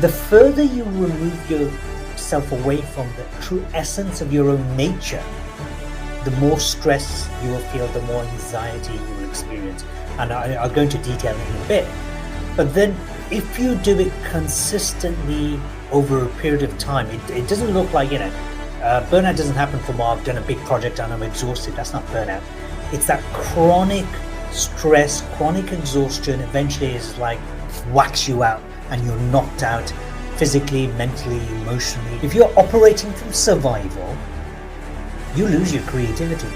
The further you remove yourself away from the true essence of your own nature, the more stress you will feel, the more anxiety you will experience. And I'll go into detail in a bit. But then if you do it consistently over a period of time, it doesn't look like, burnout doesn't happen from, I've done a big project and I'm exhausted. That's not burnout. It's that chronic stress, chronic exhaustion eventually is like whacks you out and you're knocked out physically, mentally, emotionally. If you're operating from survival, you lose your creativity.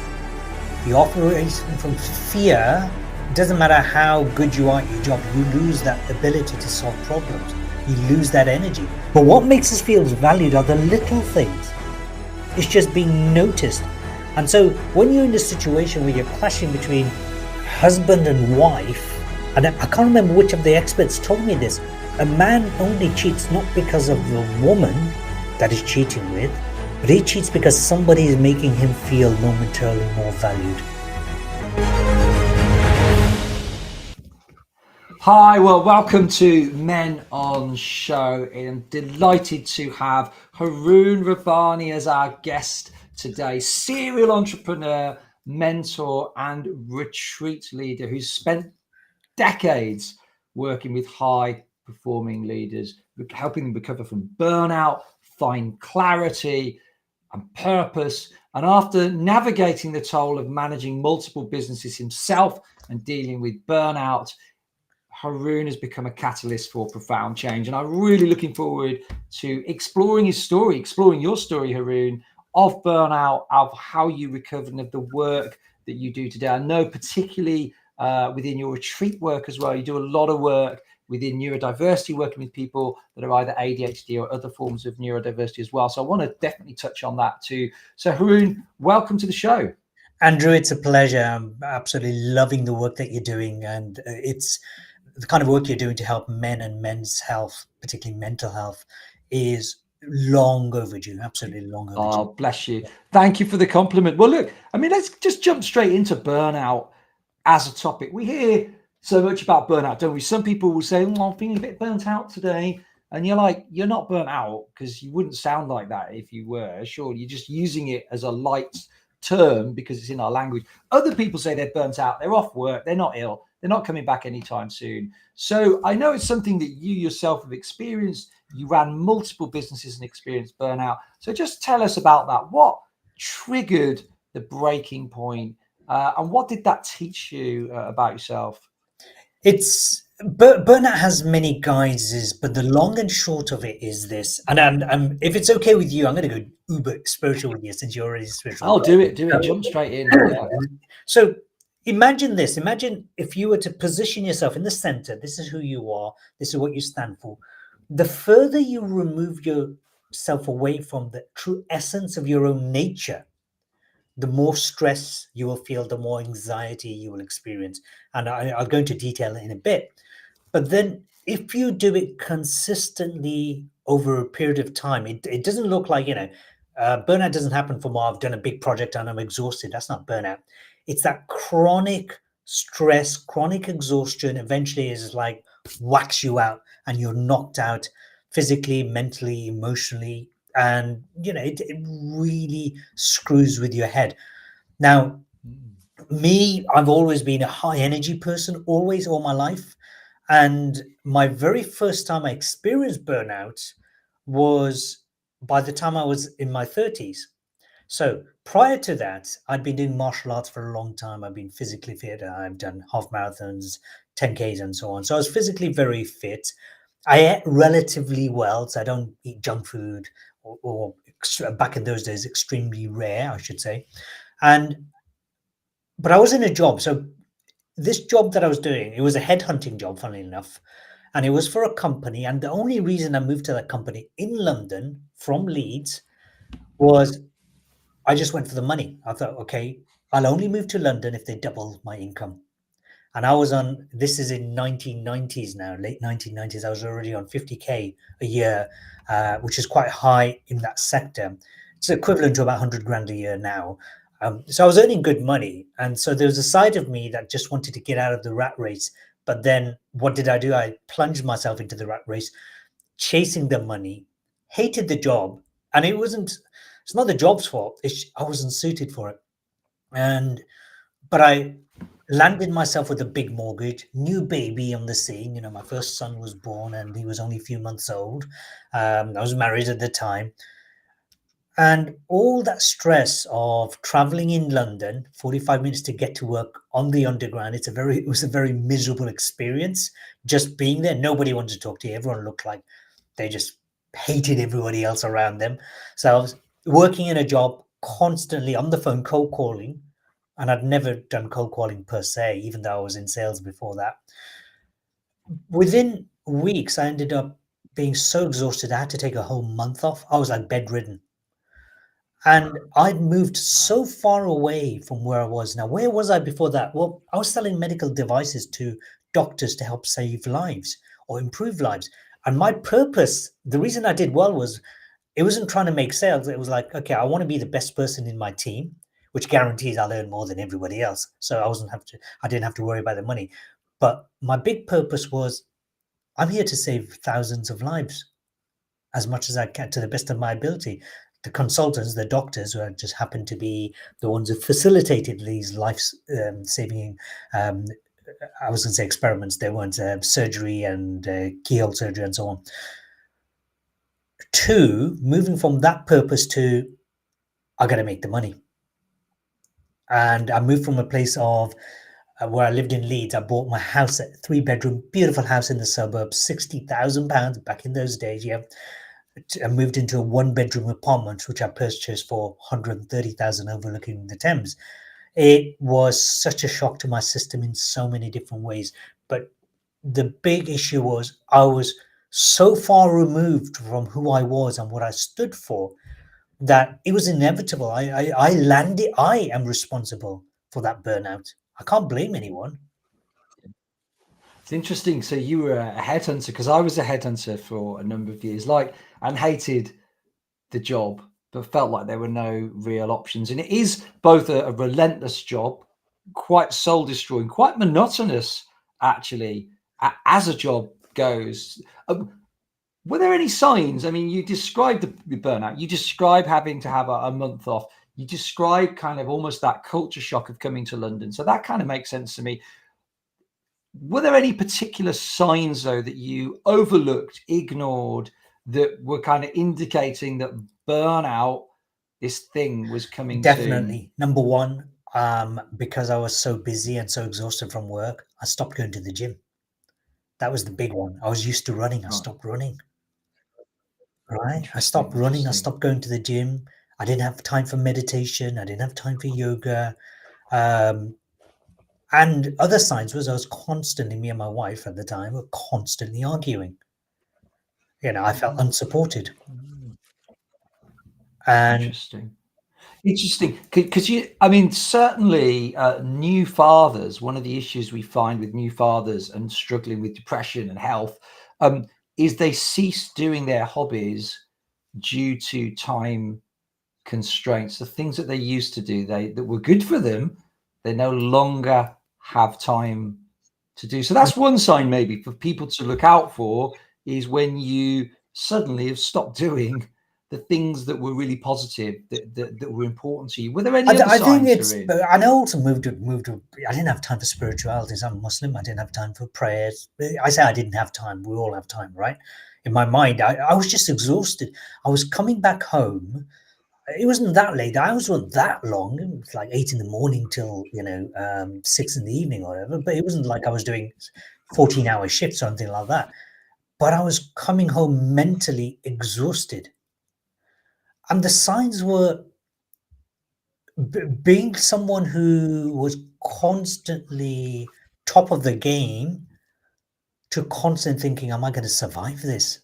If you're operating from fear, it doesn't matter how good you are at your job, you lose that ability to solve problems. You lose that energy. But what makes us feel valued are the little things. It's just being noticed. And so when you're in a situation where you're clashing between husband and wife, and I can't remember which of the experts told me this, a man only cheats not because of the woman that he's cheating with, but he cheats because somebody is making him feel momentarily more valued. Hi, well, welcome to Men on Show. I'm delighted to have Harun Rabbani as our guest today, serial entrepreneur, mentor, and retreat leader who's spent decades working with high-performing leaders, helping them recover from burnout, find clarity and purpose. And after navigating the toll of managing multiple businesses himself and dealing with burnout, Harun has become a catalyst for profound change. And I'm really looking forward to exploring his story, exploring your story, Harun, of burnout, of how you recovered and of the work that you do today. I know particularly within your retreat work as well, you do a lot of work within neurodiversity, working with people that are either ADHD or other forms of neurodiversity as well. So I want to definitely touch on that too. So Harun, welcome to the show. Andrew, it's a pleasure. I'm absolutely loving the work that you're doing. And it's the kind of work you're doing to help men and men's health, particularly mental health, is long overdue, absolutely long overdue. Oh, bless you. Thank you for the compliment. Well, look, I mean, let's just jump straight into burnout as a topic. We hear so much about burnout, don't we? Some people will say, I'm feeling a bit burnt out today. And you're like, you're not burnt out, because you wouldn't sound like that if you were. Sure, you're just using it as a light term because it's in our language. Other people say they're burnt out, they're off work, they're not ill, they're not coming back anytime soon. So I know it's something that you yourself have experienced. You ran multiple businesses and experienced burnout. So just tell us about that. What triggered the breaking point, and what did that teach you about yourself? Burnout has many guises, but the long and short of it is this. And if it's okay with you, I'm going to go uber spiritual with you, since you're already spiritual. Oh, do it. Jump straight in. Yeah. So imagine this. Imagine if you were to position yourself in the center. This is who you are. This is what you stand for. The further you remove yourself away from the true essence of your own nature, the more stress you will feel, the more anxiety you will experience. And I'll go into detail in a bit. But then if you do it consistently over a period of time, it doesn't look like, burnout doesn't happen from, I've done a big project and I'm exhausted. That's not burnout. It's that chronic stress, chronic exhaustion eventually is like whacks you out and you're knocked out physically, mentally, emotionally. And, it really screws with your head. Now, me, I've always been a high energy person, always, all my life. And my very first time I experienced burnout was by the time I was in my 30s. So prior to that, I'd been doing martial arts for a long time. I've been physically fit. I've done half marathons, 10Ks and so on. So I was physically very fit. I ate relatively well, so I don't eat junk food or back in those days, extremely rare, I should say. But I was in a job. So this job that I was doing, it was a headhunting job, funnily enough. And it was for a company. And the only reason I moved to that company in London from Leeds was I just went for the money. I thought, okay, I'll only move to London if they double my income. And I was on, this is in 1990s now, late 1990s. I was already on 50K a year, which is quite high in that sector. It's equivalent to about 100 grand a year now. So I was earning good money. And so there was a side of me that just wanted to get out of the rat race. But then what did I do? I plunged myself into the rat race. chasing the money, hated the job, and it's not the job's fault. I wasn't suited for it. But I landed myself with a big mortgage, new baby on the scene. My first son was born and he was only a few months old. I was married at the time. And all that stress of traveling in London, 45 minutes to get to work on the underground, it was a very miserable experience. Just being there, nobody wanted to talk to you. Everyone looked like they just hated everybody else around them. So I was working in a job constantly on the phone, cold calling. And I'd never done cold calling per se, even though I was in sales before that. Within weeks, I ended up being so exhausted, I had to take a whole month off. I was like bedridden. And I'd moved so far away from where I was now. Where was I before that? Well, I was selling medical devices to doctors to help save lives or improve lives. And my purpose, the reason I did well was it wasn't trying to make sales. It was like, okay, I want to be the best person in my team, which guarantees I'll earn more than everybody else. So I didn't have to worry about the money. But my big purpose was I'm here to save thousands of lives as much as I can to the best of my ability. The consultants, the doctors, who just happened to be the ones who facilitated these life-saving, I was going to say experiments. They weren't surgery and keyhole surgery and so on. Two, moving from that purpose to I got to make the money. And I moved from a place of where I lived in Leeds. I bought my house, a 3-bedroom, beautiful house in the suburbs, £60,000 back in those days. Yeah. I moved into a 1-bedroom apartment, which I purchased for 130,000 overlooking the Thames. It was such a shock to my system in so many different ways. But the big issue was I was so far removed from who I was and what I stood for that it was inevitable. I landed. I am responsible for that burnout. I can't blame anyone. It's interesting. So you were a headhunter, because I was a headhunter for a number of years, and hated the job, but felt like there were no real options. And it is both a relentless job, quite soul destroying, quite monotonous, actually, as a job goes. Were there any signs? I mean, you described the burnout, you describe having to have a month off, you describe kind of almost that culture shock of coming to London. So that kind of makes sense to me. Were there any particular signs, though, that you overlooked, ignored, that were kind of indicating that burnout, this thing, was coming? Definitely. Number one, because I was so busy and so exhausted from work, I stopped going to the gym. That was the big one. I was used to running. I stopped running. Right. I stopped running. I stopped going to the gym. I didn't have time for meditation. I didn't have time for yoga. And other signs was I was constantly, me and my wife at the time were constantly arguing. I felt unsupported. And Interesting. Because certainly new fathers, one of the issues we find with new fathers and struggling with depression and health is they cease doing their hobbies due to time constraints. The things that they used to do, that were good for them, they no longer have time to do. So that's one sign maybe for people to look out for, is when you suddenly have stopped doing the things that were really positive, that were important to you. Were there any other signs? I also moved. I didn't have time for spirituality. I'm Muslim. I didn't have time for prayers. I say I didn't have time. We all have time, right? In my mind, I was just exhausted. I was coming back home. It wasn't that late. I wasn't that long. It was like 8 a.m. till 6 p.m. or whatever. But it wasn't like I was doing 14-hour shifts or anything like that. But I was coming home mentally exhausted. And the signs were being someone who was constantly top of the game to constant thinking, am I going to survive this?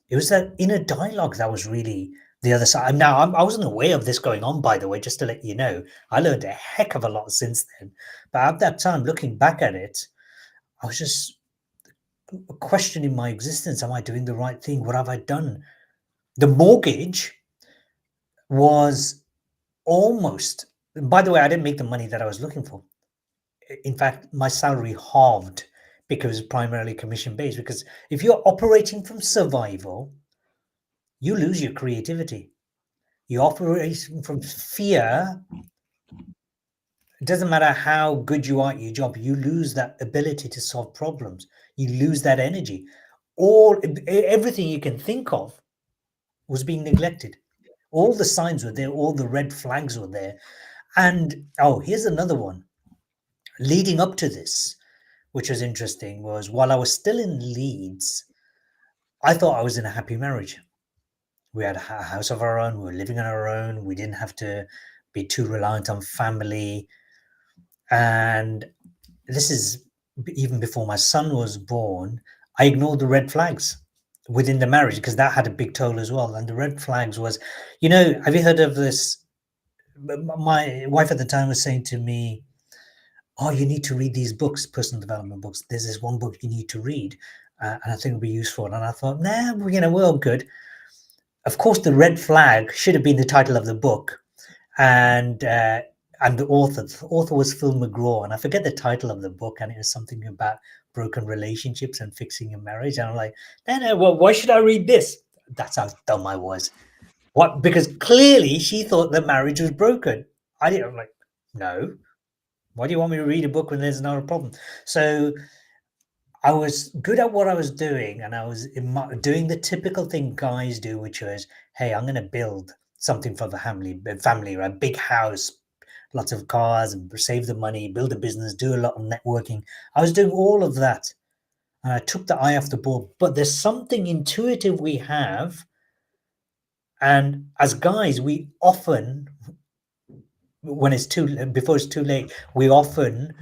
It was that inner dialogue that was really the other side. Now, I wasn't aware of this going on, by the way, just to let you know. I learned a heck of a lot since then. But at that time, looking back at it, I was just questioning my existence. Am I doing the right thing? What have I done? The mortgage was almost, by the way, I didn't make the money that I was looking for. In fact, my salary halved because it's primarily commission based. Because if you're operating from survival, you lose your creativity. You're operating from fear. It doesn't matter how good you are at your job, you lose that ability to solve problems. You lose that energy. Everything you can think of was being neglected. All the signs were there, all the red flags were there. And here's another one. Leading up to this, which was interesting, was while I was still in Leeds, I thought I was in a happy marriage. We had a house of our own, we were living on our own, we didn't have to be too reliant on family. And this is even before my son was born. I ignored the red flags within the marriage because that had a big toll as well. And the red flags was, have you heard of this? My wife at the time was saying to me, "Oh, you need to read these books, personal development books. There's this one book you need to read, and I think it'll be useful." And I thought, nah, we're all good. Of course, the red flag should have been the title of the book, and the author. The author was Phil McGraw, and I forget the title of the book, and it was something about broken relationships and fixing a marriage. And I'm like, no, well, why should I read this? That's how dumb I was. What? Because clearly she thought the marriage was broken. I'm like, no. Why do you want me to read a book when there's not a problem? So I was good at what I was doing, and I was doing the typical thing guys do, which was, hey, I'm going to build something for the family, right? Big house, lots of cars, and save the money, build a business, do a lot of networking. I was doing all of that, and I took the eye off the ball. But there's something intuitive we have, and as guys, we often, before it's too late, we often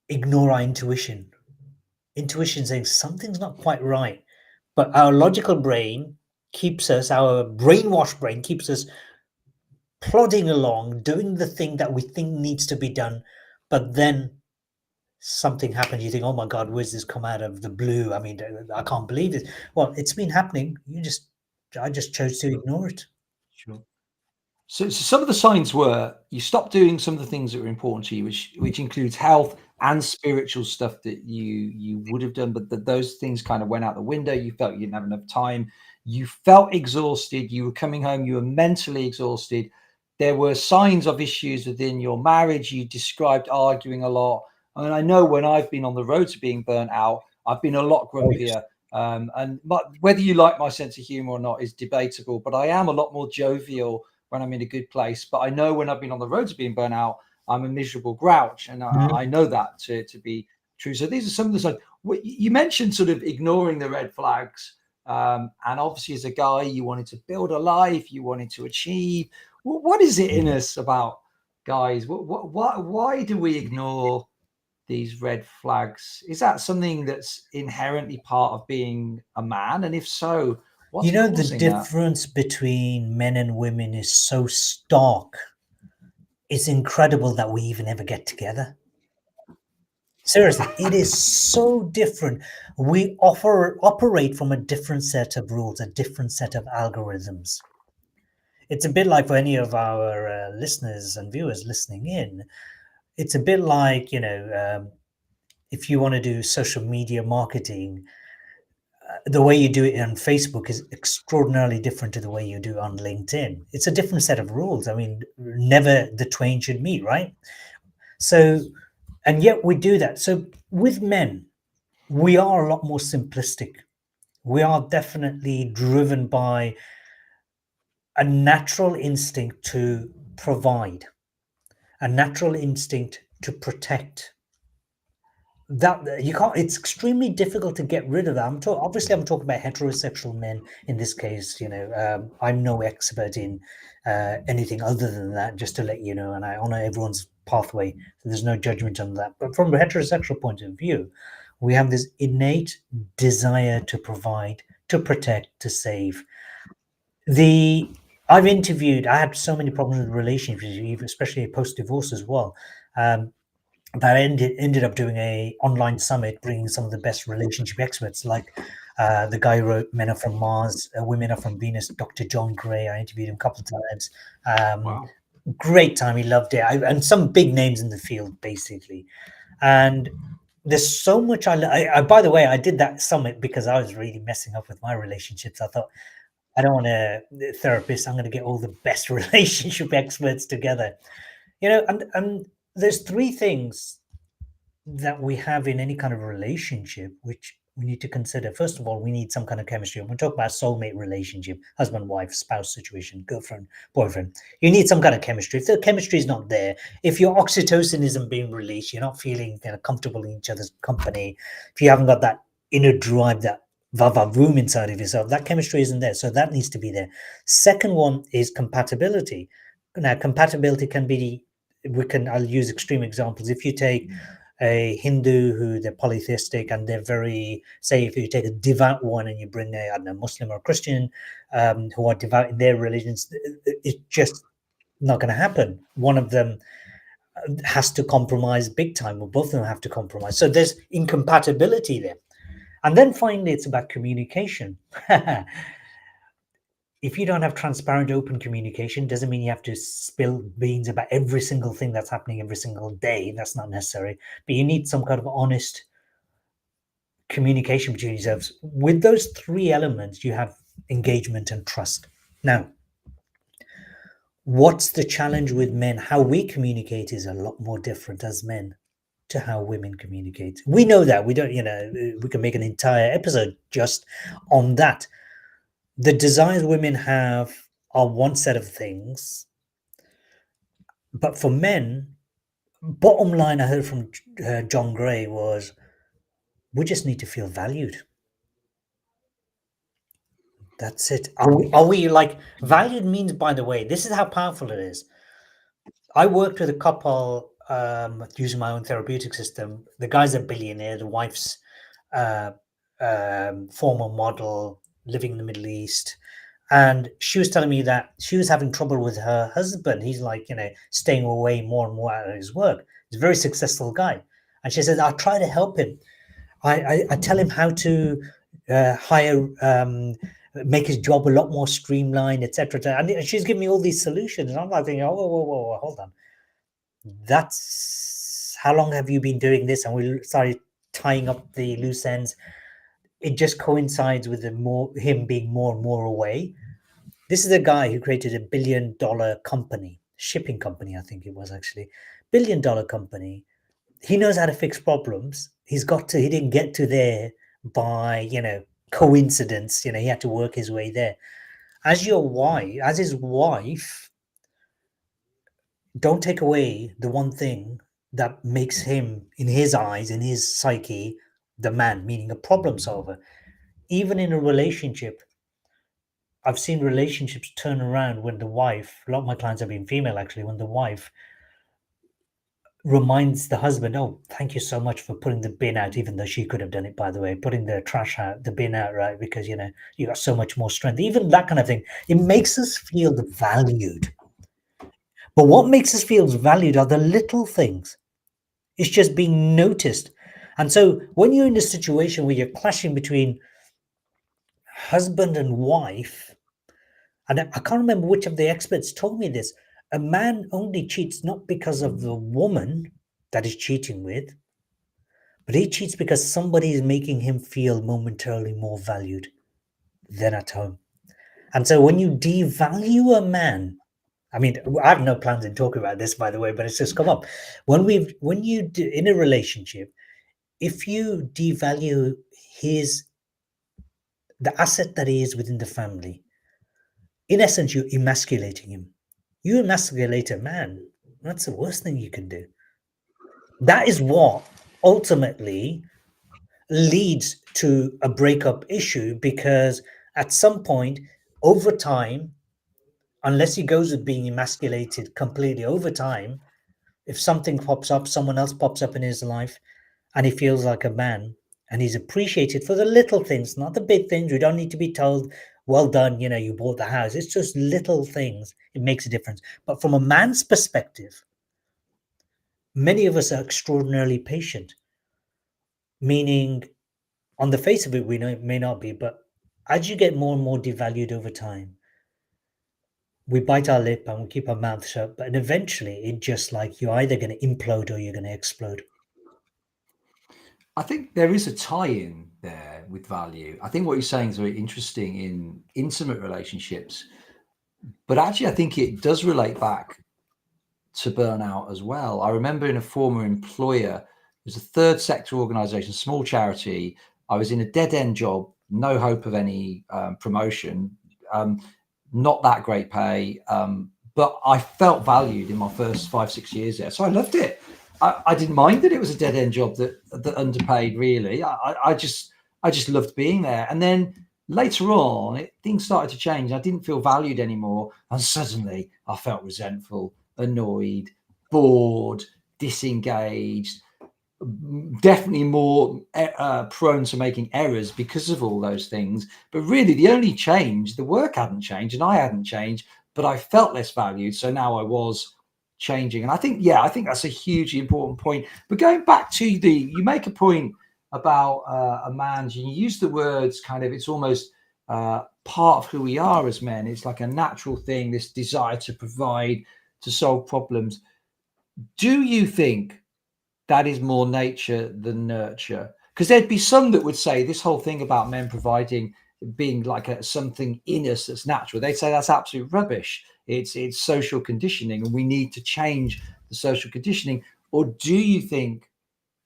ignore our intuition. Intuition saying something's not quite right, but our logical brain our brainwashed brain keeps us plodding along, doing the thing that we think needs to be done. But then something happens. You think, oh my God, where's this come out of the blue? I mean, I can't believe it. Well, it's been happening. I just chose to ignore it. Sure. So some of the signs were you stopped doing some of the things that were important to you, which includes health and spiritual stuff that you would have done, but those things kind of went out the window. You felt you didn't have enough time. You felt exhausted. You were coming home. You were mentally exhausted. There were signs of issues within your marriage. You described arguing a lot. I mean, I know when I've been on the road to being burnt out, I've been a lot grumpier. Whether you like my sense of humor or not is debatable, but I am a lot more jovial when I'm in a good place. But I know when I've been on the road to being burnt out, I'm a miserable grouch. And I know that to be true. So these are some of the signs. You mentioned sort of ignoring the red flags. And obviously as a guy, you wanted to build a life, you wanted to achieve. What is it in us about guys? Why do we ignore these red flags? Is that something that's inherently part of being a man? And if so, what's the difference between men and women is so stark. It's incredible that we even ever get together. Seriously, it is so different. We operate from a different set of rules, a different set of algorithms. It's a bit like for any of our listeners and viewers listening in, it's a bit like, if you want to do social media marketing, the way you do it on Facebook is extraordinarily different to the way you do on LinkedIn. It's a different set of rules. I mean, never the twain should meet, right? So, and yet we do that. So with men, we are a lot more simplistic. We are definitely driven by a natural instinct to provide, a natural instinct to protect. That you can't. It's extremely difficult to get rid of that. I'm talking about heterosexual men in this case. I'm no expert in anything other than that. Just to let you know, and I honor everyone's pathway. So there's no judgment on that. But from a heterosexual point of view, we have this innate desire to provide, to protect, to save. I had so many problems with relationships, especially post divorce as well. That ended up doing a online summit, bringing some of the best relationship experts, like the guy who wrote Men Are From Mars, Women Are From Venus, Dr. John Gray. I interviewed him a couple of times. Wow. Great time. He loved it. And some big names in the field, basically. And there's so much by the way, I did that summit because I was really messing up with my relationships. I thought, I don't want a therapist. I'm going to get all the best relationship experts together. And there's three things that we have in any kind of relationship which we need to consider. First of all, we need some kind of chemistry. When we talk about soulmate relationship, husband, wife, spouse situation, girlfriend, boyfriend, you need some kind of chemistry. If the chemistry is not there, if your oxytocin isn't being released, you're not feeling comfortable in each other's company, if you haven't got that inner drive, that vava room inside of yourself, that chemistry isn't there. So that needs to be there. Second one is compatibility. Now, compatibility can be, I'll use extreme examples. If you take a Hindu who they're polytheistic and they're very, say, if you take a devout one and you bring a, I don't know, Muslim or a Christian who are devout in their religions, it's just not going to happen. One of them has to compromise big time, or both of them have to compromise. So there's incompatibility there. And then finally, it's about communication. If you don't have transparent, open communication, doesn't mean you have to spill beans about every single thing that's happening every single day. That's not necessary. But you need some kind of honest communication between yourselves. With those three elements, you have engagement and trust. Now, what's the challenge with men? How we communicate is a lot more different as men to how women communicate. We know that. We don't, we can make an entire episode just on that. The desires women have are one set of things, but for men, bottom line I heard from John Gray was, we just need to feel valued. That's it. Are we like, valued means, by the way, this is how powerful it is. I worked with a couple using my own therapeutic system. The guy's a billionaire, the wife's former model, living in the Middle East. And she was telling me that she was having trouble with her husband. He's like, staying away more and more out of his work. He's a very successful guy. And she said, I try to help him. I tell him how to hire, make his job a lot more streamlined, etc. And she's giving me all these solutions. And I'm like thinking, oh, whoa, hold on. That's, how long have you been doing this? And we started tying up the loose ends. It just coincides with him being more and more away. This is a guy who created $1 billion company, shipping company, I think it was actually, $1 billion company. He knows how to fix problems. He didn't get to there by, coincidence. He had to work his way there. As his wife, don't take away the one thing that makes him, in his eyes, in his psyche, the man, meaning a problem solver. Even in a relationship, I've seen relationships turn around when the wife, a lot of my clients have been female actually, when the wife reminds the husband, oh, thank you so much for putting the bin out, even though she could have done it, by the way, putting the trash out, the bin out, right? Because, you got so much more strength, even that kind of thing. It makes us feel valued. But what makes us feel valued are the little things. It's just being noticed. And so when you're in a situation where you're clashing between husband and wife, and I can't remember which of the experts told me this, a man only cheats not because of the woman that he's cheating with, but he cheats because somebody is making him feel momentarily more valued than at home. And so when you devalue a man, I mean, I have no plans in talking about this, by the way, but it's just come up. In a relationship, if you devalue the asset that he is within the family, in essence, you're emasculating him. You emasculate a man. That's the worst thing you can do. That is what ultimately leads to a breakup issue, because at some point, over time, unless he goes with being emasculated completely over time, if something pops up, someone else pops up in his life, and he feels like a man, and he's appreciated for the little things, not the big things. We don't need to be told, well done, you bought the house. It's just little things. It makes a difference. But from a man's perspective, many of us are extraordinarily patient, meaning on the face of it, we know it may not be, but as you get more and more devalued over time, we bite our lip and we keep our mouth shut, but eventually it's just like you're either going to implode or you're going to explode. I think there is a tie-in there with value. I think what you're saying is very interesting in intimate relationships, but actually I think it does relate back to burnout as well. I remember in a former employer, it was a third sector organization, small charity. I was in a dead end job, no hope of any promotion, not that great pay, but I felt valued in my first 5-6 years there. So I loved it. I didn't mind that it was a dead end job that underpaid really. I just loved being there. And then later on, things started to change. I didn't feel valued anymore. And suddenly I felt resentful, annoyed, bored, disengaged, definitely more prone to making errors because of all those things. But really the only change, the work hadn't changed and I hadn't changed, but I felt less valued. So now I was changing. And I think that's a hugely important point. But going back to you make a point about a man, you use the words kind of, it's almost part of who we are as men. It's like a natural thing, this desire to provide, to solve problems. Do you think that is more nature than nurture? Because there'd be some that would say this whole thing about men providing being like something in us that's natural. They'd say that's absolute rubbish. It's social conditioning, and we need to change the social conditioning. Or do you think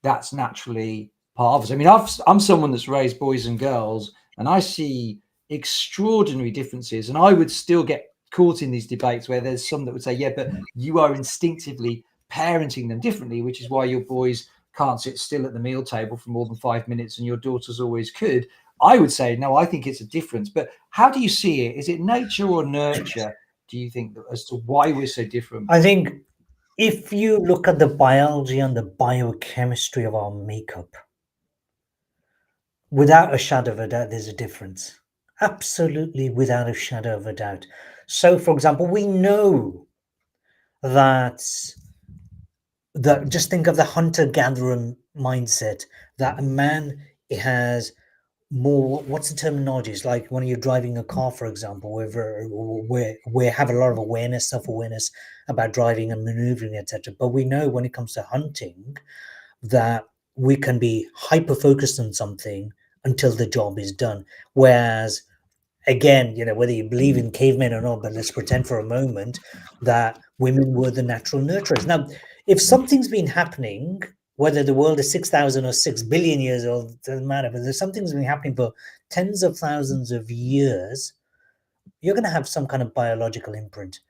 that's naturally part of us? I mean, I'm someone that's raised boys and girls, and I see extraordinary differences, and I would still get caught in these debates where there's some that would say, yeah, but you are instinctively parenting them differently, which is why your boys can't sit still at the meal table for more than 5 minutes and your daughters always could. I would say, no, I think it's a difference. But how do you see it? Is it nature or nurture, do you think, as to why we're so different? I think if you look at the biology and the biochemistry of our makeup, without a shadow of a doubt, there's a difference. Absolutely, without a shadow of a doubt. So, for example, we know that just think of the hunter-gatherer mindset, that a man has more, what's the terminology? It's like when you're driving a car, for example, we have a lot of awareness, self-awareness about driving and maneuvering, etc. But we know when it comes to hunting that we can be hyper-focused on something until the job is done. Whereas, again, whether you believe in cavemen or not, but let's pretend for a moment that women were the natural nurturers. Now, if something's been happening, whether the world is 6,000 or 6 billion years old, doesn't matter, but there's something's been happening for tens of thousands of years, you're going to have some kind of biological imprint.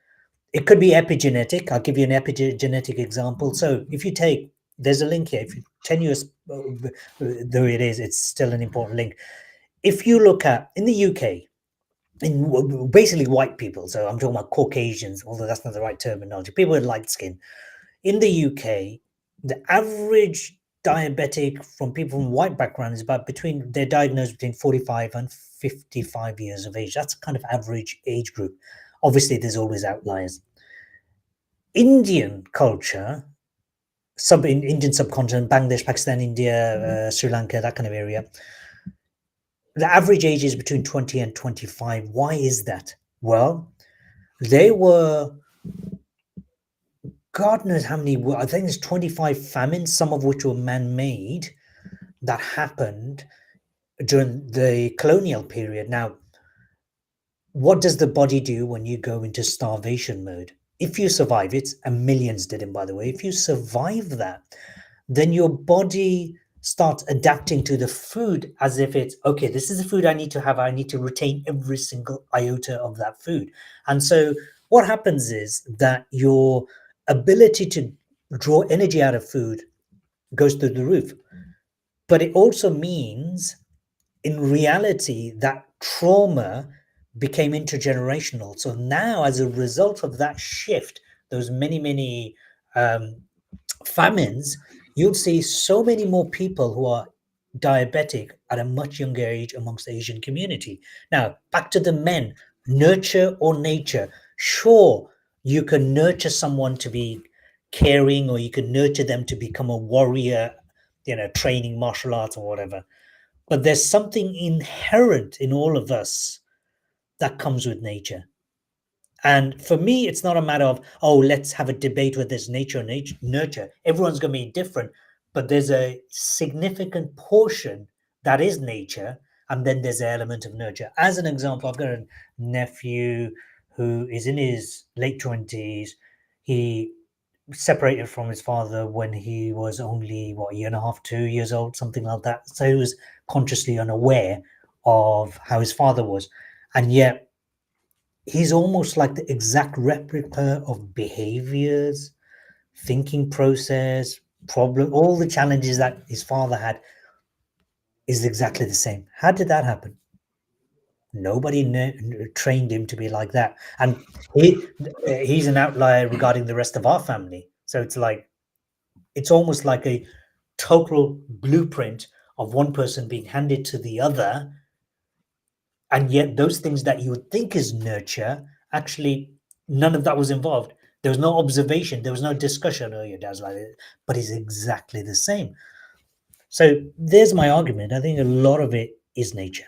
It could be epigenetic. I'll give you an epigenetic example. So if you take, there's a link here, if you 10 years, though it is, it's still an important link. If you look at, in the UK, in basically white people, so I'm talking about Caucasians, although that's not the right terminology, people with light skin. In the UK, the average diabetic from people from white background is they're diagnosed between 45 and 55 years of age. That's kind of average age group. Obviously, there's always outliers. Indian culture, Indian subcontinent, Bangladesh, Pakistan, India, Sri Lanka, that kind of area, the average age is between 20 and 25. Why is that? Well, they were, God knows how many, I think there's 25 famines, some of which were man-made, that happened during the colonial period. Now, what does the body do when you go into starvation mode? If you survive it, and millions did it, by the way, if you survive that, then your body starts adapting to the food as if it's, okay, this is the food I need to have. I need to retain every single iota of that food. And so what happens is that your ability to draw energy out of food goes through the roof. But it also means, in reality, that trauma became intergenerational. So now, as a result of that shift, those many famines, you'll see so many more people who are diabetic at a much younger age amongst the Asian community. Now, back to the men, nurture or nature. Sure, you can nurture someone to be caring, or you can nurture them to become a warrior, training martial arts or whatever. But there's something inherent in all of us that comes with nature. And for me, it's not a matter of, oh, let's have a debate with this nature or nurture. Everyone's going to be different. but there's a significant portion that is nature, and then there's an element of nurture. As an example, I've got a nephew who is in his late 20s. He separated from his father when he was only, what, a year and a half, 2 years old, something like that. So he was consciously unaware of how his father was. And yet he's almost like the exact replica of behaviors, thinking process, problem, all the challenges that his father had is exactly the same. How did that happen? Nobody trained him to be like that, and he's an outlier regarding the rest of our family. So it's almost like a total blueprint of one person being handed to the other, and yet those things that you would think is nurture, actually none of that was involved. There was no observation, there was no discussion. Oh, your dad's like it, but it's exactly the same. So there's my argument. I think a lot of it is nature.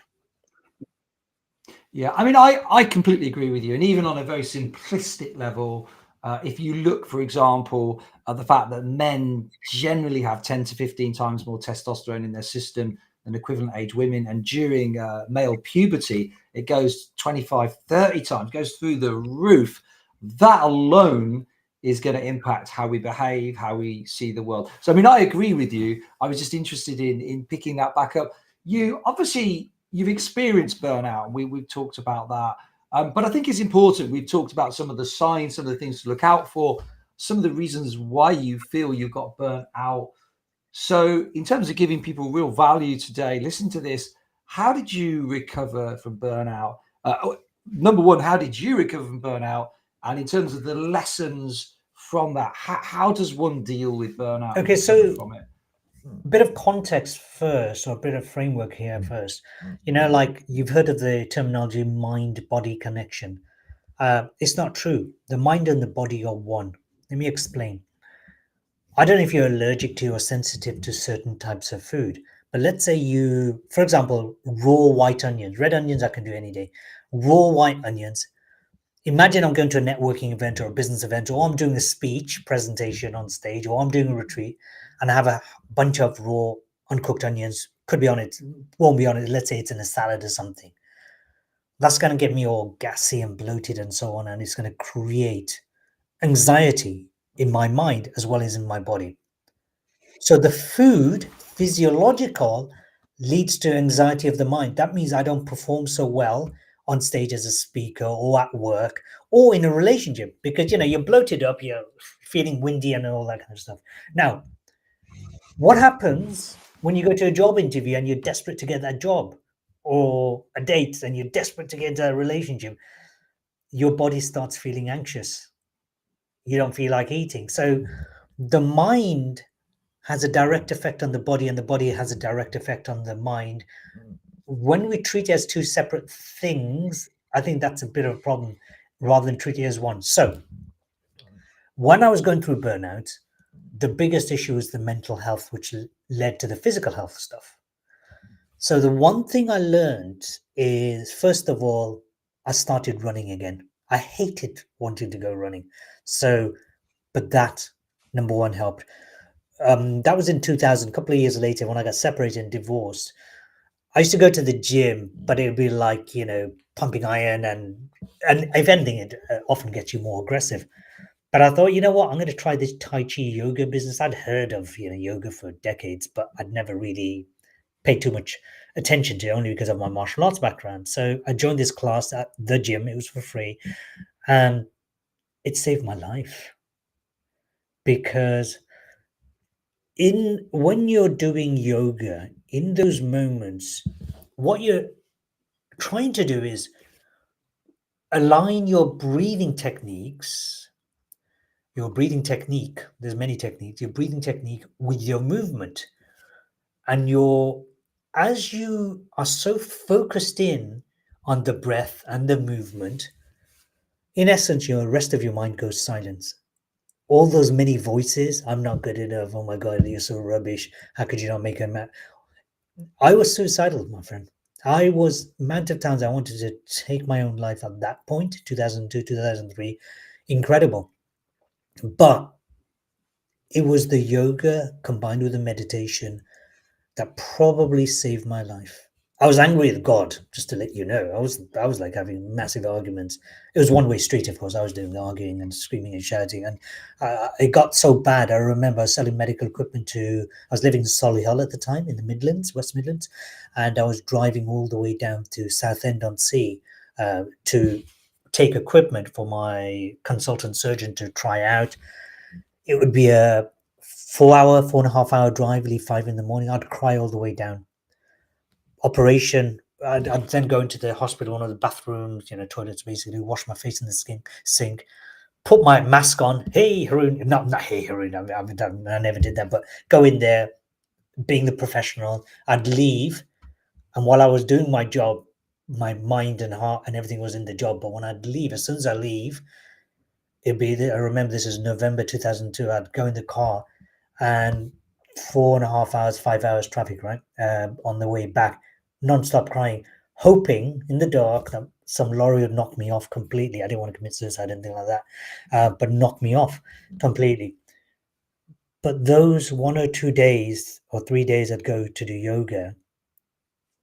Yeah, I mean, I completely agree with you. And even on a very simplistic level, if you look, for example, at the fact that men generally have 10 to 15 times more testosterone in their system than equivalent age women, and during male puberty, it goes 25, 30 times, goes through the roof. That alone is going to impact how we behave, how we see the world. So, I mean, I agree with you. I was just interested in picking that back up. You obviously, you've experienced burnout. We've talked about that. But I think it's important. We've talked about some of the signs, some of the things to look out for, some of the reasons why you feel you got burnt out. So in terms of giving people real value today, listen to this. How did you recover from burnout? Number one, how did you recover from burnout? And in terms of the lessons from that, how does one deal with burnout? Okay, so from it? bit of context first, or a bit of framework here first. Like you've heard of the terminology mind-body connection. It's not true. The mind and the body are one. Let me explain. I don't know if you're allergic to or sensitive to certain types of food, but let's say you, for example, raw white onions, red onions I can do any day. Raw white onions. Imagine I'm going to a networking event or a business event, or I'm doing a speech presentation on stage, or I'm doing a retreat, and I have a bunch of raw uncooked onions. Could be on it, won't be on it. Let's say it's in a salad or something. That's going to get me all gassy and bloated and so on, and it's going to create anxiety in my mind as well as in my body. So the food, physiological, leads to anxiety of the mind. That means I don't perform so well on stage as a speaker or at work or in a relationship, because you're bloated up, you're feeling windy and all that kind of stuff. Now, what happens when you go to a job interview and you're desperate to get that job, or a date and you're desperate to get into a relationship? Your body starts feeling anxious. You don't feel like eating. So the mind has a direct effect on the body, and the body has a direct effect on the mind. When we treat it as two separate things, I think that's a bit of a problem, rather than treat it as one. So when I was going through burnout, the biggest issue was the mental health, which led to the physical health stuff. So the one thing I learned is, first of all, I started running again. I hated wanting to go running. But that, number one, helped. That was in 2000. A couple of years later, when I got separated and divorced, I used to go to the gym, but it would be like, pumping iron, and if anything, it often gets you more aggressive. But I thought, you know what, I'm going to try this Tai Chi yoga business. I'd heard of, yoga for decades, but I'd never really paid too much attention to it, only because of my martial arts background. So I joined this class at the gym. It was for free, and it saved my life, because when you're doing yoga, in those moments, what you're trying to do is align your breathing techniques, there's many techniques, your breathing technique with your movement. And as you are so focused in on the breath and the movement, in essence, your rest of your mind goes silence. All those many voices, I'm not good enough, oh my God, you're so rubbish, how could you not make a match? I was suicidal, my friend. Amount of times I wanted to take my own life at that point, 2002, 2003, incredible. But It was the yoga combined with the meditation that probably saved my life. I was angry at God, just to let you know. I was like having massive arguments. It was one way street, of course. I was doing the arguing and screaming and shouting, and it got so bad. I remember I was selling medical equipment to. I was living in Solihull at the time in the Midlands, West Midlands, and I was driving all the way down to Southend-on-Sea to take equipment for my consultant surgeon to try out. It would be a 4 hour, 4.5 hour drive, leave 5 in the morning. I'd cry all the way down. Operation. I'd then go into the hospital, one of the bathrooms, toilets, basically, wash my face in the sink, put my mask on. Hey, Harun. Not hey, Harun. I never did that, but go in there, being the professional. I'd leave. And while I was doing my job, my mind and heart and everything was in the job. But when I'd leave, as soon as I leave, I remember this is November 2002. I'd go in the car and 4.5 hours, 5 hours traffic, right? On the way back, non-stop crying, hoping in the dark that some lorry would knock me off completely. I didn't want to commit suicide, anything like that, but knock me off completely. But those 1 or 2 days or 3 days I'd go to do yoga,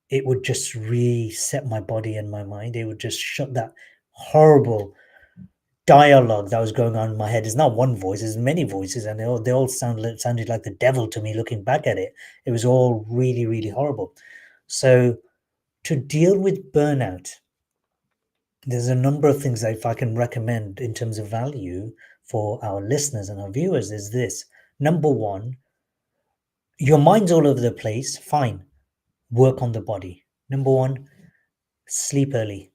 it would just reset my body and my mind. It would just shut that horrible dialogue that was going on in my head. It's not one voice, there's many voices, and they all sounded like the devil to me looking back at it. It was all really, really horrible. So to deal with burnout, there's a number of things that if I can recommend in terms of value for our listeners and our viewers is this. Number one, your mind's all over the place, fine. Work on the body. Number one, sleep early.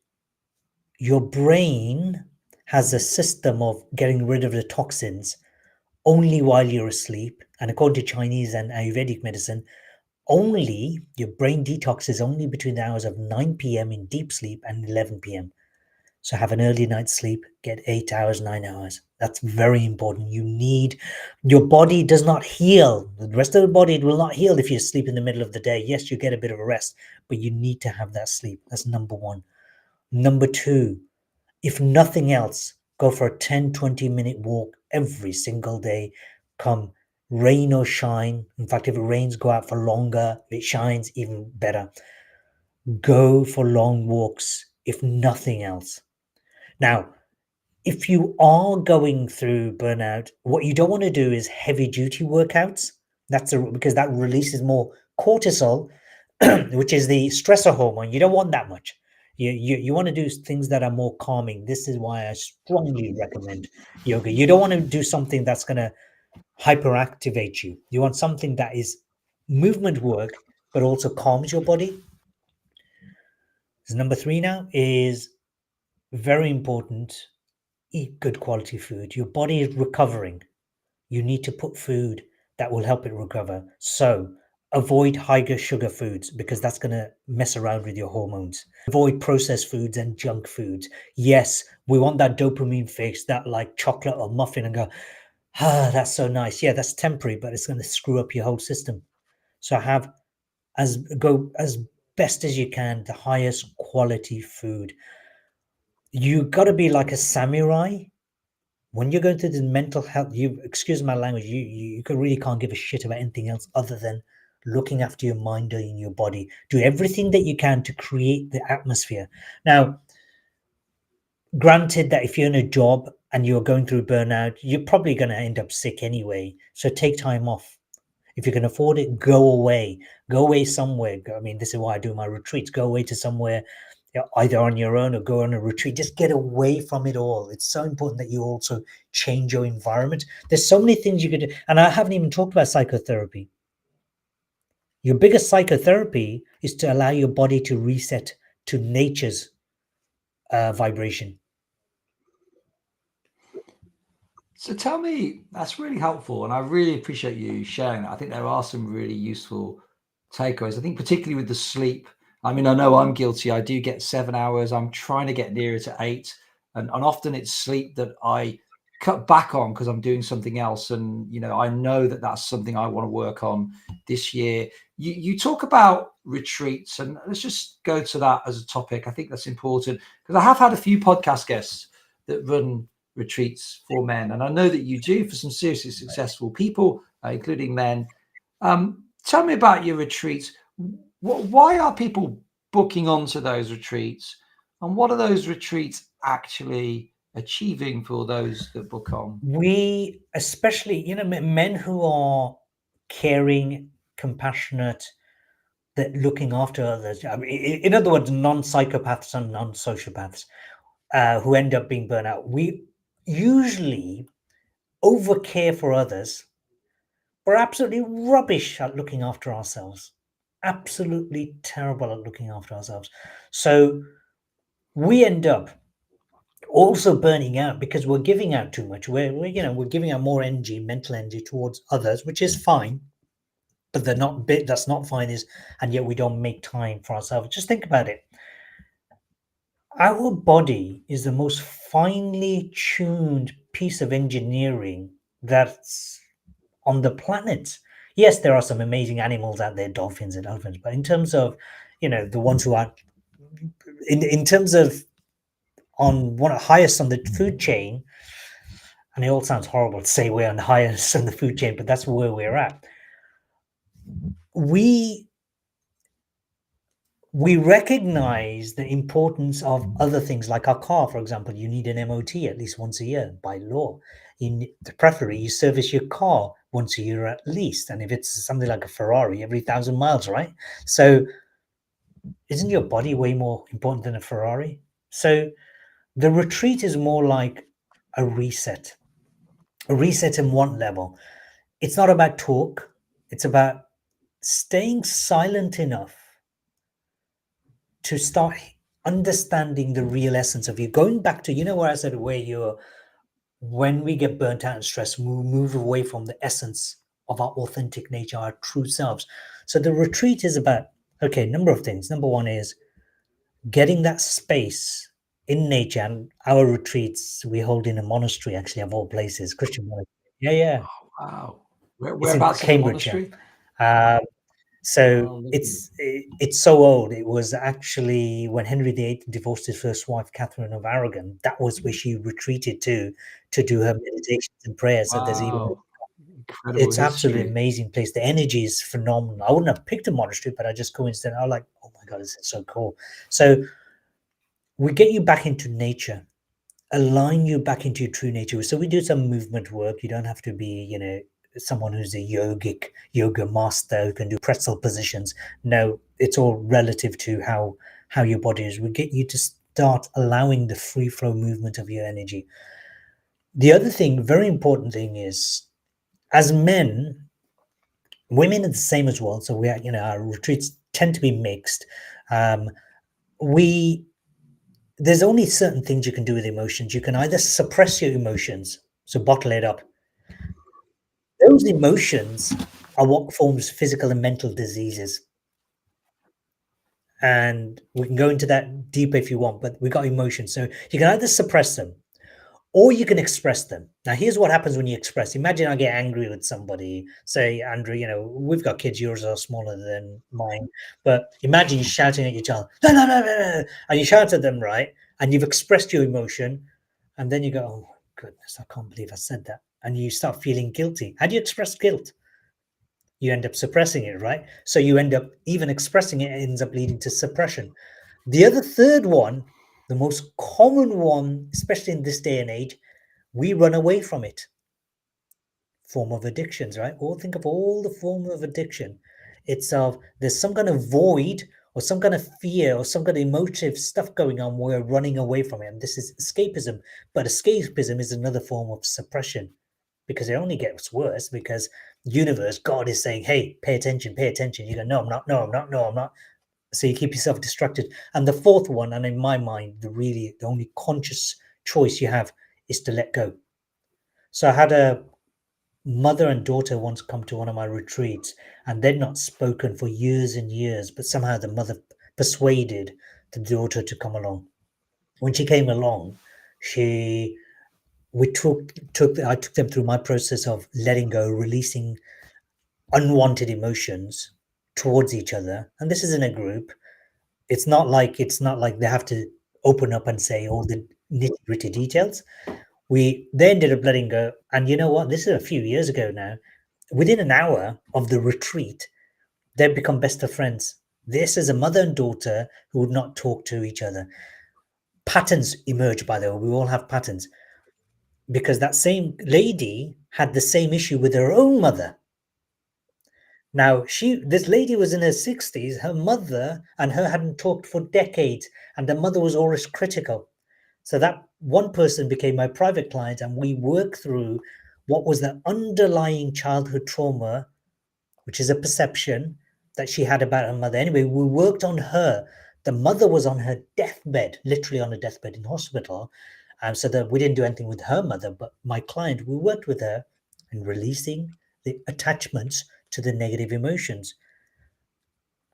Your brain has a system of getting rid of the toxins only while you're asleep. And according to Chinese and Ayurvedic medicine, only your brain detoxes only between the hours of 9 p.m. in deep sleep and 11 p.m. So have an early night's sleep, get 8 hours, 9 hours. That's very important. Your body does not heal. The rest of the body, it will not heal if you sleep in the middle of the day. Yes, you get a bit of a rest, but you need to have that sleep. That's number one. Number two, if nothing else, go for a 10-20 minute walk every single day. Come rain or shine. In fact, if it rains, go out for longer. If it shines, even better. Go for long walks, if nothing else. Now, if you are going through burnout, what you don't want to do is heavy duty workouts. Because that releases more cortisol, which is the stressor hormone. You don't want that much. You want to do things that are more calming. This is why I strongly recommend yoga. You don't want to do something that's going to hyperactivate you. You want something that is movement work, but also calms your body. So number three now is very important. Eat good quality food. Your body is recovering. You need to put food that will help it recover. So avoid high sugar foods because that's going to mess around with your hormones. Avoid processed foods and junk foods. Yes, we want that dopamine fix, that like chocolate or muffin, and go, that's so nice. Yeah, that's temporary, but it's going to screw up your whole system. So go as best as you can, the highest quality food. You got to be like a samurai when you're going through the mental health. You excuse my language. You really can't give a shit about anything else other than looking after your mind and your body. Do everything that you can to create the atmosphere. Now, granted that if you're in a job and you're going through burnout, you're probably going to end up sick anyway. So take time off. If you can afford it, go away. Go away somewhere. I mean, this is why I do my retreats. Go away to somewhere, either on your own or go on a retreat. Just get away from it all. It's so important that you also change your environment. There's so many things you could do. And I haven't even talked about psychotherapy. Your biggest psychotherapy is to allow your body to reset to nature's vibration. So tell me, that's really helpful, and I really appreciate you sharing that. I think there are some really useful takeaways. I think particularly with the sleep. I mean, I know I'm guilty. I do get 7 hours. I'm trying to get nearer to 8, and often it's sleep that I cut back on because I'm doing something else. And I know that that's something I want to work on this year. You talk about retreats, and let's just go to that as a topic. I think that's important because I have had a few podcast guests that run retreats for men, and I know that you do for some seriously successful people, including men. Tell me about your retreats. Why are people booking onto those retreats, and what are those retreats actually achieving for those that book on? We, especially, men who are caring, compassionate, that looking after others. I mean, in other words, non-psychopaths and non-sociopaths who end up being burnt out. We usually overcare for others. We're absolutely rubbish at looking after ourselves. Absolutely terrible at looking after ourselves. So we end up also burning out because we're giving out too much. We're giving out more energy, mental energy towards others, which is fine. But that's not fine and yet we don't make time for ourselves. Just think about it. Our body is the most finely tuned piece of engineering that's on the planet. Yes, there are some amazing animals out there, dolphins and elephants, but in terms of, the ones who are in terms of on one highest on the food chain, and it all sounds horrible to say we're on the highest on the food chain, but that's where we're at. We recognize the importance of other things like our car, for example. You need an MOT at least once a year by law. Preferably, you service your car once a year at least. And if it's something like a Ferrari, every 1,000 miles, right? So isn't your body way more important than a Ferrari? So the retreat is more like a reset in one level. It's not about talk. It's about staying silent enough to start understanding the real essence of you. Going back to, where I said when we get burnt out and stressed, we move away from the essence of our authentic nature, our true selves. So the retreat is about, okay, number of things. Number one is getting that space in nature. And our retreats, we hold in a monastery, actually, of all places, Christian monastery. Yeah. Oh, wow. It's in Whereabouts in the Cambridge. monastery? So it's so old. It was actually when Henry VIII divorced his first wife, Catherine of Aragon. That was where she retreated to do her meditations and prayers. So there's even Wow. Incredible it's absolutely history. amazing place. The energy is phenomenal. I wouldn't have picked a monastery, but I just coincidentally, I was like, oh my God, this is so cool. So we get you back into nature, align you back into your true nature. So we do some movement work. You don't have to be, someone who's a yoga master who can do pretzel positions. No, it's all relative to how your body is. We get you to start allowing the free flow movement of your energy. The other thing, very important thing, is as men, women are the same as well. So we are, our retreats tend to be mixed. There's only certain things you can do with emotions. You can either suppress your emotions, so bottle it up. Those emotions are what forms physical and mental diseases. And we can go into that deeper if you want, but we got emotions. So you can either suppress them or you can express them. Now, here's what happens when you express. Imagine I get angry with somebody. Say, Andrew, we've got kids, yours are smaller than mine. But imagine you shouting at your child, no, no, no, no, no. And you shout at them, right? And you've expressed your emotion. And then you go, oh, goodness, I can't believe I said that. And you start feeling guilty. How do you express guilt? You end up suppressing it, right? So you end up even expressing it, ends up leading to suppression. The other third one, the most common one, especially in this day and age, we run away from it. Form of addictions, right? Or think of all the form of addiction. It's there's some kind of void or some kind of fear or some kind of emotive stuff going on. We're running away from it. And this is escapism. But escapism is another form of suppression because it only gets worse because universe, God is saying, hey, pay attention, pay attention. You go, no, I'm not, no, I'm not, no, I'm not. So you keep yourself distracted. And the fourth one, and in my mind, the only conscious choice you have is to let go. So I had a mother and daughter once come to one of my retreats, and they'd not spoken for years and years, but somehow the mother persuaded the daughter to come along. When she came along, I took them through my process of letting go, releasing unwanted emotions towards each other. And this is in a group. It's not like they have to open up and say all the nitty-gritty details. They ended up letting go. And you know what? This is a few years ago now. Within an hour of the retreat, they've become best of friends. This is a mother and daughter who would not talk to each other. Patterns emerge, by the way. We all have patterns because that same lady had the same issue with her own mother. Now, this lady was in her 60s. Her mother and her hadn't talked for decades, and the mother was always critical. So that one person became my private client, and we worked through what was the underlying childhood trauma, which is a perception that she had about her mother. Anyway, we worked on her. The mother was on her deathbed, literally on a deathbed in hospital. So that we didn't do anything with her mother, but my client, we worked with her in releasing the attachments to the negative emotions.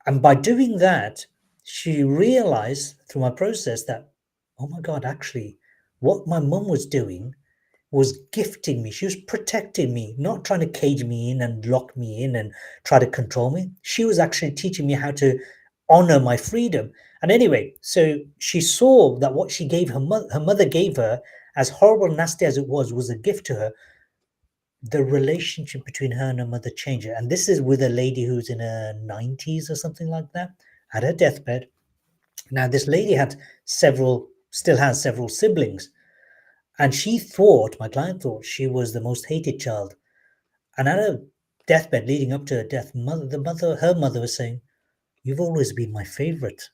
And by doing that, she realized through my process that, oh my God, actually, what my mum was doing was gifting me. She was protecting me, not trying to cage me in and lock me in and try to control me. She was actually teaching me how to honor my freedom. And anyway, so she saw that what she gave her mother gave her, as horrible and nasty as it was a gift to her. The relationship between her and her mother changed. And this is with a lady who's in her 90s or something like that, at her deathbed. Now, this lady still has several siblings. And my client thought she was the most hated child. And at her deathbed, leading up to her death, her mother was saying, "You've always been my favorite.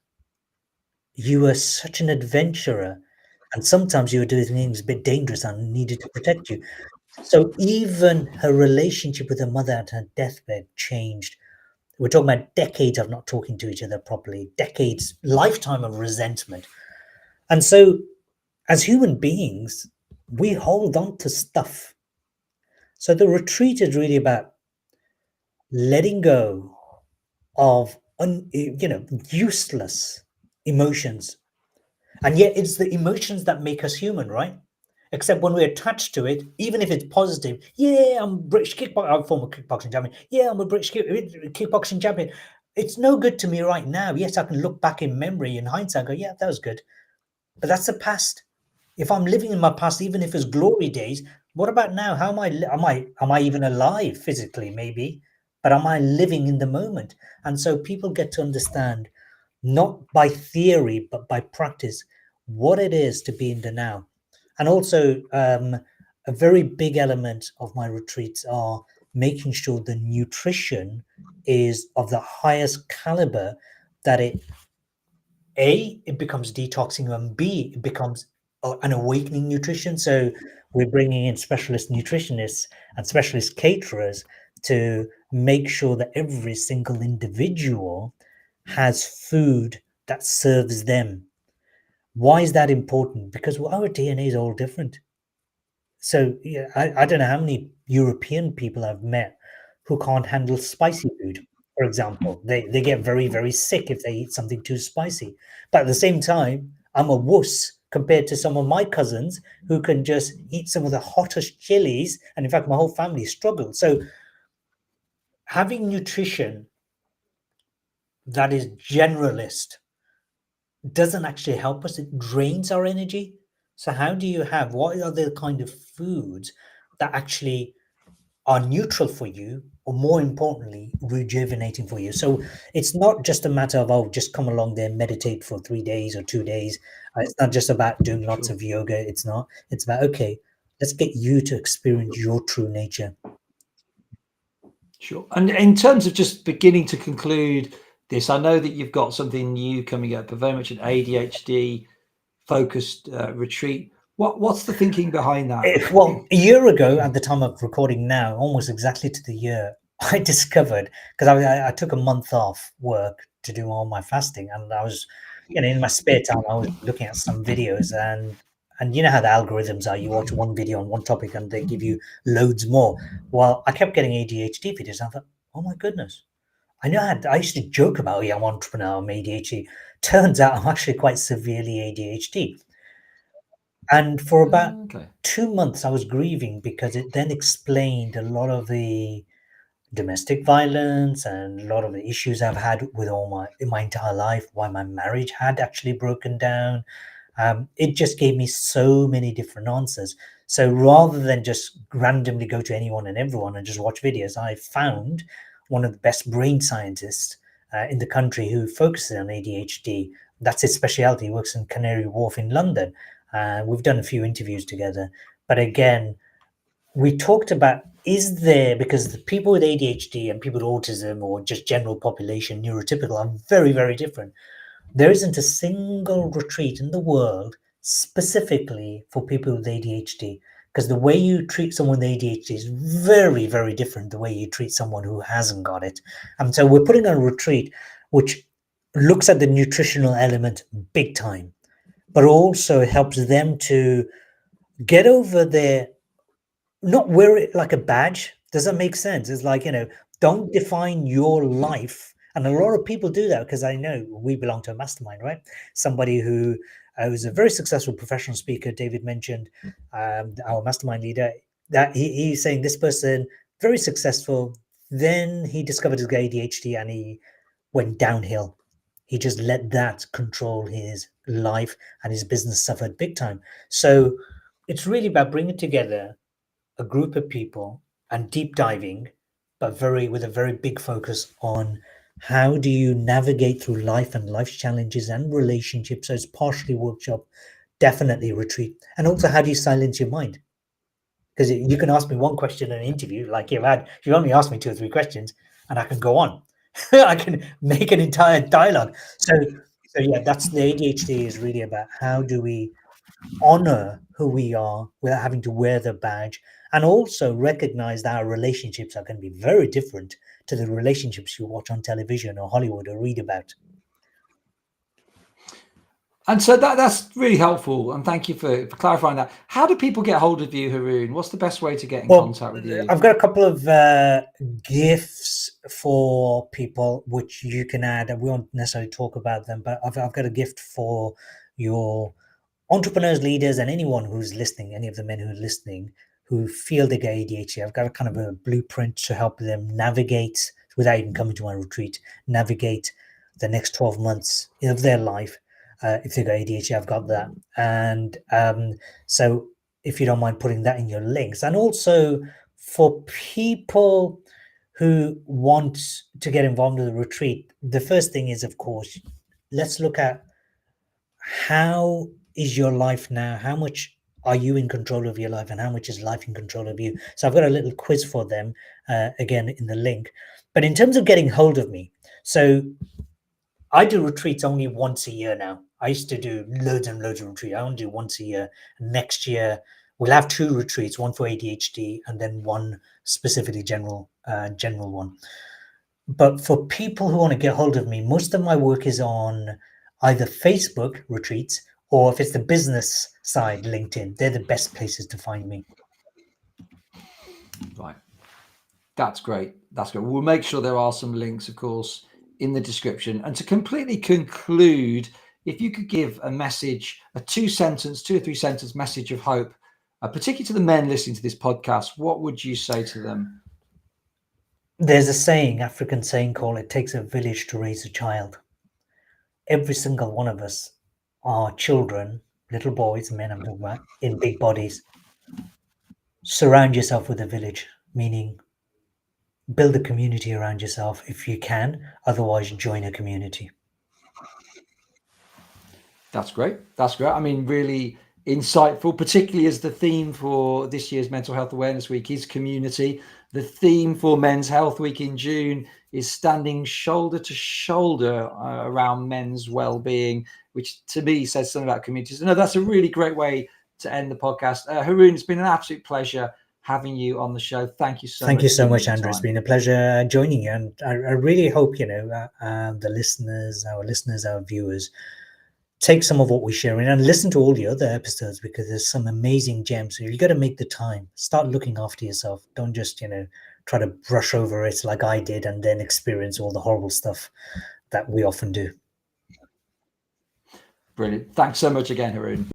You were such an adventurer. And sometimes you were doing things a bit dangerous and needed to protect you." So even her relationship with her mother at her deathbed changed. We're talking about decades of not talking to each other properly, decades, lifetime of resentment. And so as human beings, we hold on to stuff. So the retreat is really about letting go of useless emotions. And yet it's the emotions that make us human, right? Except when we're attached to it, even if it's positive, yeah, I'm British kickboxing, I'm a former kickboxing champion. Yeah, I'm a British kickboxing champion. It's no good to me right now. Yes, I can look back in memory, in hindsight, and go, yeah, that was good. But that's the past. If I'm living in my past, even if it's glory days, what about now? How am I even alive physically? Maybe, but am I living in the moment? And so people get to understand, not by theory but by practice, what it is to be in the now. And also, a very big element of my retreats are making sure the nutrition is of the highest caliber, that it becomes detoxing, and B, it becomes an awakening nutrition. So we're bringing in specialist nutritionists and specialist caterers to make sure that every single individual has food that serves them. Why is that important? Because our DNA is all different. So yeah, I don't know how many European people I've met who can't handle spicy food. For example, they get very, very sick if they eat something too spicy. But at the same time, I'm a wuss compared to some of my cousins who can just eat some of the hottest chilies. And in fact, my whole family struggles. So having nutrition that is generalist doesn't actually help us. It drains our energy. So how do you what are the kind of foods that actually are neutral for you, or more importantly, rejuvenating for you? So it's not just a matter of, oh, just come along there, meditate for 3 days or 2 days. It's not just about doing lots Sure. of yoga. It's not. It's about, okay, let's get you to experience your true nature. Sure. And in terms of just beginning to conclude this, I know that you've got something new coming up, but very much an ADHD focused retreat. What's the thinking behind that? Well, a year ago, at the time of recording now, almost exactly to the year, I discovered, because I took a month off work to do all my fasting, and I was, in my spare time, I was looking at some videos, and you know how the algorithms are. You watch one video on one topic, and they give you loads more. Well, I kept getting ADHD videos. And I thought, oh my goodness, I used to joke about, oh, yeah, I'm an entrepreneur, I'm ADHD. Turns out I'm actually quite severely ADHD. And for about Okay. 2 months, I was grieving, because it then explained a lot of the domestic violence and a lot of the issues I've had with in my entire life, why my marriage had actually broken down. It just gave me so many different answers. So rather than just randomly go to anyone and everyone and just watch videos, I found one of the best brain scientists in the country who focuses on ADHD. That's his specialty. He works in Canary Wharf in London. We've done a few interviews together. But again, we talked about, is there, because the people with ADHD and people with autism or just general population neurotypical are very, very different. There isn't a single retreat in the world specifically for people with ADHD, because the way you treat someone with ADHD is very, very different the way you treat someone who hasn't got it. And so we're putting on a retreat which looks at the nutritional element big time, but also helps them to get over their, not wear it like a badge. Does that make sense? It's like, don't define your life. And a lot of people do that, because I know we belong to a mastermind, right? Somebody who was a very successful professional speaker, David mentioned, our mastermind leader, that he's saying this person, very successful, then he discovered his ADHD and he went downhill. He just let that control his life, and his business suffered big time. So it's really about bringing together a group of people and deep diving, but with a very big focus on how do you navigate through life and life's challenges and relationships. So it's partially workshop, definitely retreat. And also, how do you silence your mind? Because you can ask me one question in an interview, like you only asked me 2 or 3 questions, and I can go on. I can make an entire dialogue. So yeah, that's the ADHD is really about how do we honor who we are without having to wear the badge, and also recognize that our relationships are going to be very different to the relationships you watch on television or Hollywood or read about. And so that's really helpful, and thank you for clarifying that. How do people get hold of you, Harun? What's the best way to get in contact with you? I've got a couple of gifts for people which you can add, and we won't necessarily talk about them, but I've got a gift for your entrepreneurs, leaders, and anyone who's listening, any of the men who are listening who feel they get ADHD. I've got a kind of a blueprint to help them navigate, without even coming to my retreat, navigate the next 12 months of their life. If they've got ADHD, I've got that. And so if you don't mind putting that in your links. And also for people who want to get involved in the retreat, the first thing is, of course, let's look at how is your life now? How much are you in control of your life, and how much is life in control of you? So I've got a little quiz for them, again, in the link. But in terms of getting hold of me, so I do retreats only once a year now. I used to do loads and loads of retreats. I only do once a year. Next year, we'll have 2 retreats, one for ADHD and then one specifically general one. But for people who want to get hold of me, most of my work is on either Facebook retreats, or if it's the business side, LinkedIn. They're the best places to find me. Right. That's great. That's good. We'll make sure there are some links, of course, in the description. And to completely conclude, if you could give a message, a 2 or 3 sentence message of hope, particularly to the men listening to this podcast, what would you say to them? There's a saying, African saying called, it takes a village to raise a child. Every single one of us are children, little boys, men I'm talking about, in big bodies. Surround yourself with a village, meaning build a community around yourself if you can, otherwise join a community. That's great. That's great. I mean, really insightful, particularly as the theme for this year's Mental Health Awareness Week is community. The theme for Men's Health Week in June is standing shoulder to shoulder around men's well-being, which to me says something about communities. No, that's a really great way to end the podcast. Harun, it's been an absolute pleasure having you on the show. Thank you so much. Thank you so much, Andrew. It's been a pleasure joining you. And I really hope, the listeners, our viewers, take some of what we're sharing and listen to all the other episodes, because there's some amazing gems. So you got to make the time. Start looking after yourself. Don't just, try to brush over it like I did and then experience all the horrible stuff that we often do. Brilliant. Thanks so much again, Harun.